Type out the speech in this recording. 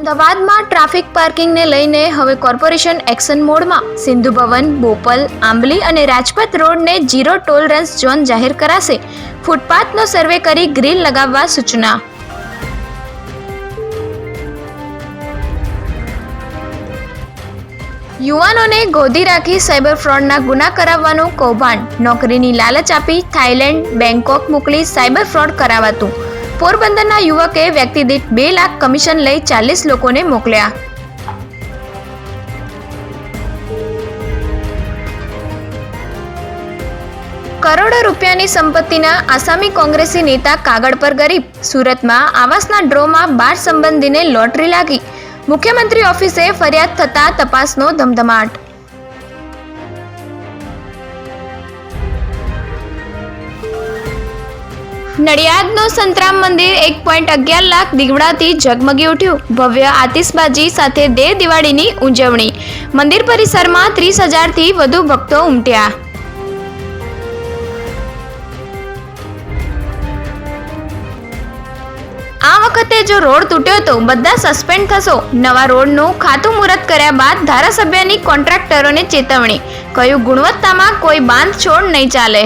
અમદાવાદમાં ટ્રાફિક પાર્કિંગને લઈને હવે કોર્પોરેશન એક્શન મોડમાં. સિંધુ ભવન, બોપલ, આંબલી અને રાજપથ રોડને ઝીરો ટોલરન્સ ઝોન જાહેર કરાશે. ફૂટપાથનો સર્વે કરી ગ્રીલ લગાવવા સૂચના. યુવાનોને ગોધી રાખી સાયબર ફ્રોડના ગુના કરાવવાનું કૌભાંડ. નોકરીની લાલચ આપી થાઇલેન્ડ, બેંકોક મોકલી સાયબર ફ્રોડ કરાવાતું. પોરબંદરના યુવકે વ્યક્તિ દીઠ 2 લાખ કમિશન લઈ 40 લોકોને મોકલ્યા. કરોડો રૂપિયાની સંપત્તિના આસામી કોંગ્રેસી નેતા કાગળ પર ગરીબ. સુરતમાં આવાસના ડ્રોમાં 12 સંબંધીને લોટરી લાગી. મુખ્યમંત્રી ઓફિસે ફરિયાદ થતા તપાસનો ધમધમાટ. નડિયાદનો સંતરામ મંદિર 1.11 લાખ દીવડાથી ઝગમગી ઉઠ્યું. ભવ્ય આતિશબાજી સાથે દેવ દિવાળીની ઉજવણી. મંદિર પરિસરમાં 30,000થી વધુ ભક્તો ઉમટ્યા. આ વખતે જો રોડ તૂટ્યો તો બધા સસ્પેન્ડ થશો. નવા રોડનું ખાતમુહૂર્ત કર્યા બાદ ધારાસભ્યની કોન્ટ્રાક્ટરોને ચેતવણી. કહ્યું, ગુણવત્તામાં કોઈ બાંધછોડ નહીં ચાલે.